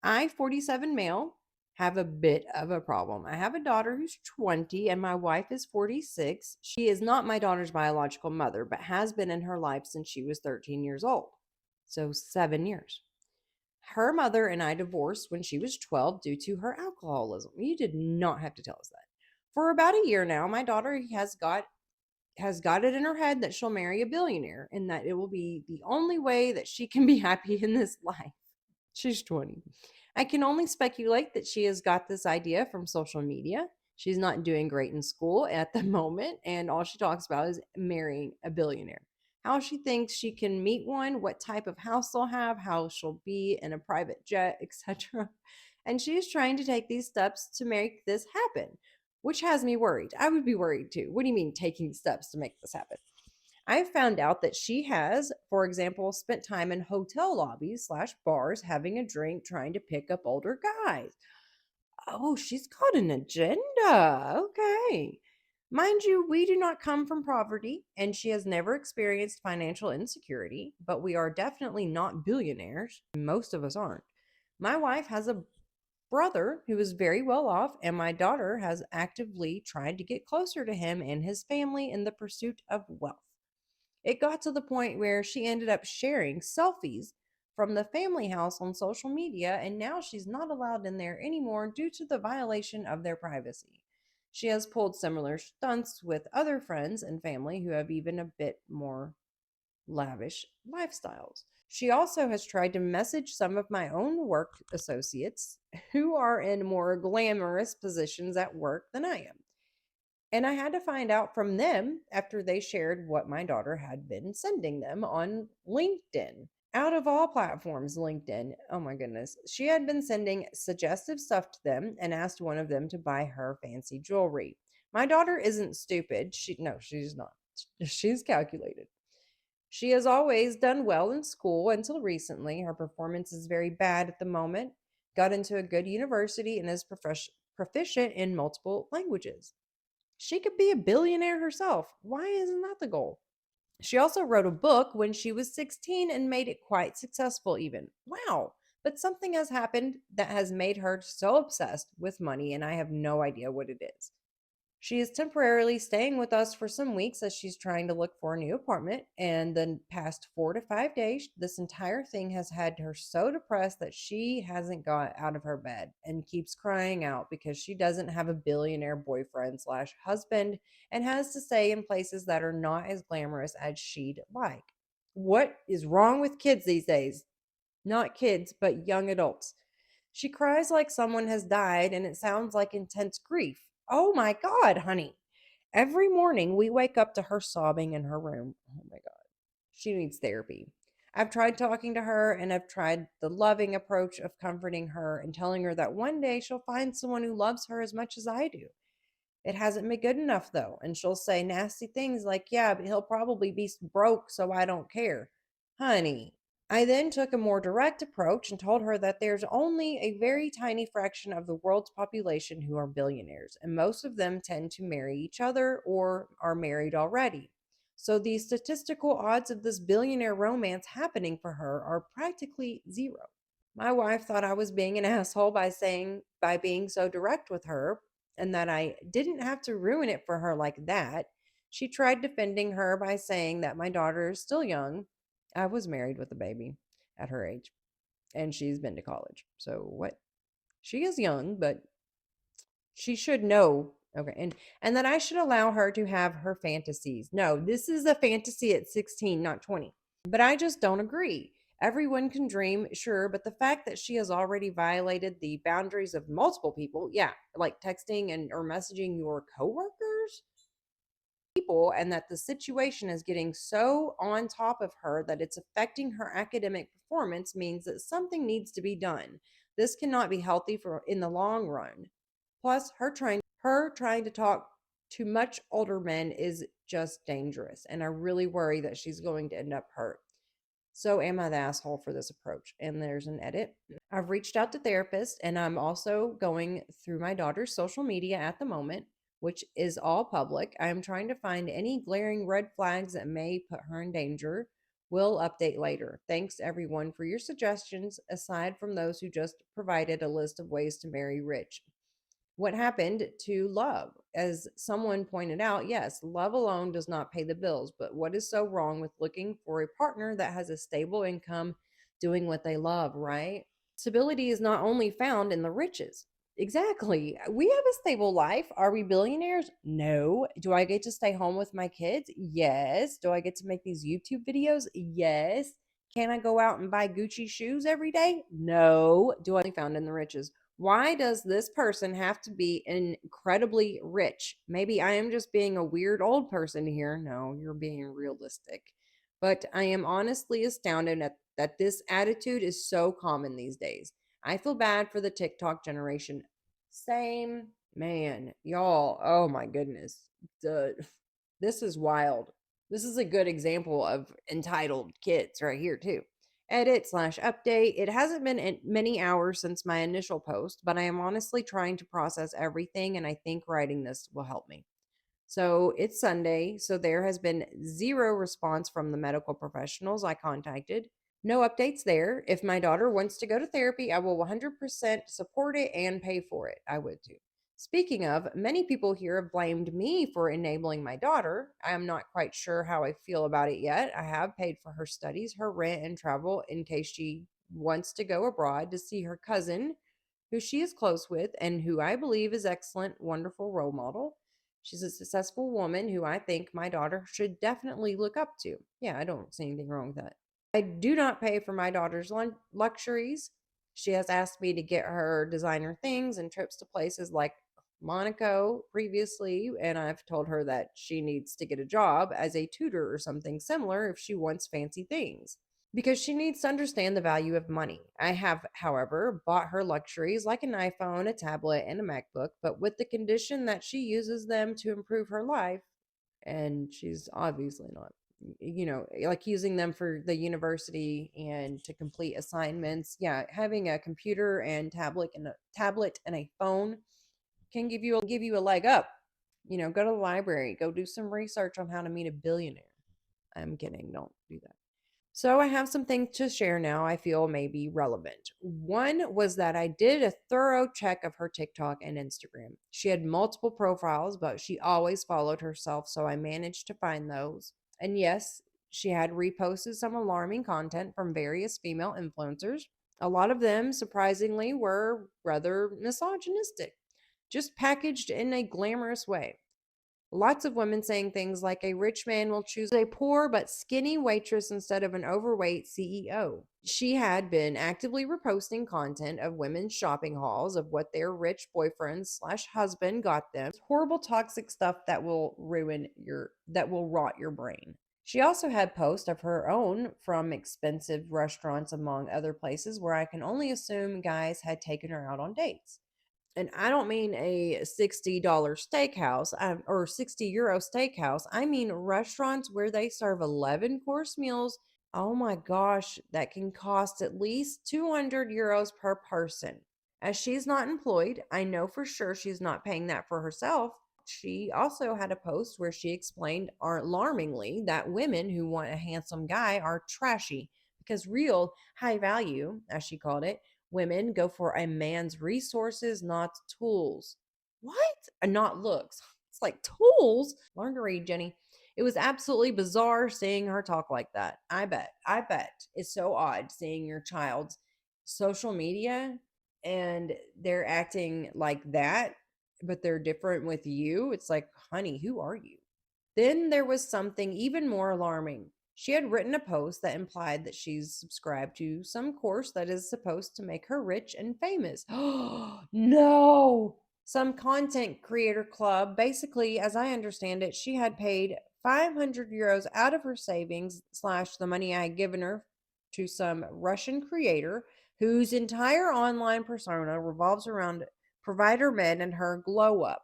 I, 47 male, have a bit of a problem. I have a daughter who's 20 and my wife is 46. She is not my daughter's biological mother, but has been in her life since she was 13 years old. So 7 years. Her mother and I divorced when she was 12 due to her alcoholism. You did not have to tell us that. For about a year now, my daughter has got it in her head that she'll marry a billionaire and that it will be the only way that she can be happy in this life. She's 20. I can only speculate that she has got this idea from social media. She's not doing great in school at the moment, and all she talks about is marrying a billionaire. How she thinks she can meet one, what type of house they'll have, how she'll be in a private jet, etc. And she is trying to take these steps to make this happen, which has me worried. I would be worried too. What do you mean taking steps to make this happen? I found out that she has, for example, spent time in hotel lobbies slash bars having a drink trying to pick up older guys. Oh, she's got an agenda. Okay. Mind you, we do not come from poverty and she has never experienced financial insecurity, but we are definitely not billionaires. Most of us aren't. My wife has a brother who is very well off, and my daughter has actively tried to get closer to him and his family in the pursuit of wealth. It got to the point where she ended up sharing selfies from the family house on social media, and now she's not allowed in there anymore due to the violation of their privacy. She has pulled similar stunts with other friends and family who have even a bit more lavish lifestyles. She also has tried to message some of my own work associates who are in more glamorous positions at work than I am. And I had to find out from them after they shared what my daughter had been sending them on LinkedIn. Out of all platforms, LinkedIn, oh my goodness, she had been sending suggestive stuff to them and asked one of them to buy her fancy jewelry. My daughter isn't stupid. She's not. She's calculated. She has always done well in school until recently. Her performance is very bad at the moment. Got into a good university and is proficient in multiple languages. She could be a billionaire herself. Why isn't that the goal? She also wrote a book when she was 16 and made it quite successful, even. Wow. But something has happened that has made her so obsessed with money, and I have no idea what it is. She is temporarily staying with us for some weeks as she's trying to look for a new apartment. And the past 4 to 5 days, this entire thing has had her so depressed that she hasn't got out of her bed and keeps crying out because she doesn't have a billionaire boyfriend slash husband and has to stay in places that are not as glamorous as she'd like. What is wrong with kids these days? Not kids, but young adults. She cries like someone has died, and it sounds like intense grief. Oh my God, honey. Every morning we wake up to her sobbing in her room. Oh my God. She needs therapy. I've tried talking to her and I've tried the loving approach of comforting her and telling her that one day she'll find someone who loves her as much as I do. It hasn't been good enough though. And she'll say nasty things like, yeah, but he'll probably be broke, so I don't care. Honey, I then took a more direct approach and told her that there's only a very tiny fraction of the world's population who are billionaires, and most of them tend to marry each other or are married already. So the statistical odds of this billionaire romance happening for her are practically zero. My wife thought I was being an asshole by being so direct with her and that I didn't have to ruin it for her like that. She tried defending her by saying that my daughter is still young. I was married with a baby at her age and she's been to college. So what? She is young, but she should know. Okay. And that I should allow her to have her fantasies. No, this is a fantasy at 16, not 20. But I just don't agree. Everyone can dream, sure, but the fact that she has already violated the boundaries of multiple people, yeah, like texting and or messaging your coworkers, people, and that the situation is getting so on top of her that it's affecting her academic performance means that something needs to be done. This cannot be healthy for in the long run. Plus, her trying to talk to much older men is just dangerous, and I really worry that she's going to end up hurt. So am I the asshole for this approach? And there's an edit. I've reached out to therapists and I'm also going through my daughter's social media at the moment, which is all public. I am trying to find any glaring red flags that may put her in danger We'll update later. Thanks everyone for your suggestions, aside from those who just provided a list of ways to marry rich. What happened to love? As someone pointed out, yes, love alone does not pay the bills, but what is so wrong with looking for a partner that has a stable income doing what they love, right? Stability is not only found in the riches. Exactly. We have a stable life. Are we billionaires? No. Do I get to stay home with my kids? Yes. Do I get to make these YouTube videos? Yes. Can I go out and buy Gucci shoes every day? No. Do I found in the riches? Why does this person have to be incredibly rich? Maybe I am just being a weird old person here. No, you're being realistic. But I am honestly astounded at that this attitude is so common these days. I feel bad for the TikTok generation. Same, man, y'all. Oh my goodness. The, this is wild. This is a good example of entitled kids right here, too. Edit slash update. It hasn't been many hours since my initial post, but I am honestly trying to process everything, and I think writing this will help me. So it's Sunday, so there has been zero response from the medical professionals I contacted. No updates there. If my daughter wants to go to therapy, I will 100% support it and pay for it. I would too. Speaking of, many people here have blamed me for enabling my daughter. I am not quite sure how I feel about it yet. I have paid for her studies, her rent, and travel in case she wants to go abroad to see her cousin, who she is close with and who I believe is excellent, wonderful role model. She's a successful woman who I think my daughter should definitely look up to. Yeah, I don't see anything wrong with that. I do not pay for my daughter's luxuries. She has asked me to get her designer things and trips to places like Monaco previously, and I've told her that she needs to get a job as a tutor or something similar if she wants fancy things because she needs to understand the value of money. I have, however, bought her luxuries like an iPhone, a tablet, and a MacBook, but with the condition that she uses them to improve her life. And she's obviously not, like using them for the university and to complete assignments. Yeah, having a computer and tablet and a phone can give you a leg up. Go to the library, go do some research on how to meet a billionaire. I'm kidding, don't do that. So I have some things to share now I feel may be relevant. One was that I did a thorough check of her TikTok and Instagram. She had multiple profiles, but she always followed herself, so I managed to find those. And yes, she had reposted some alarming content from various female influencers. A lot of them, surprisingly, were rather misogynistic, just packaged in a glamorous way. Lots of women saying things like a rich man will choose a poor but skinny waitress instead of an overweight CEO. She had been actively reposting content of women's shopping hauls of what their rich boyfriend slash husband got them. Horrible toxic stuff that will rot your brain. She also had posts of her own from expensive restaurants among other places where I can only assume guys had taken her out on dates. And I don't mean a $60 steakhouse or €60 steakhouse. I mean restaurants where they serve 11-course meals. Oh my gosh, that can cost at least €200 per person. As she's not employed, I know for sure she's not paying that for herself. She also had a post where she explained alarmingly that women who want a handsome guy are trashy because real high value, as she called it, women go for a man's resources, not tools. What? And not looks. It's like tools. Learn to read, Jenny. It was absolutely bizarre seeing her talk like that. I bet it's so odd seeing your child's social media and they're acting like that, but they're different with you. It's like, honey, who are you? Then there was something even more alarming. She had written a post that implied that she's subscribed to some course that is supposed to make her rich and famous. Oh, no. Some content creator club. Basically, as I understand it, she had paid €500 out of her savings slash the money I had given her to some Russian creator whose entire online persona revolves around provider men and her glow up.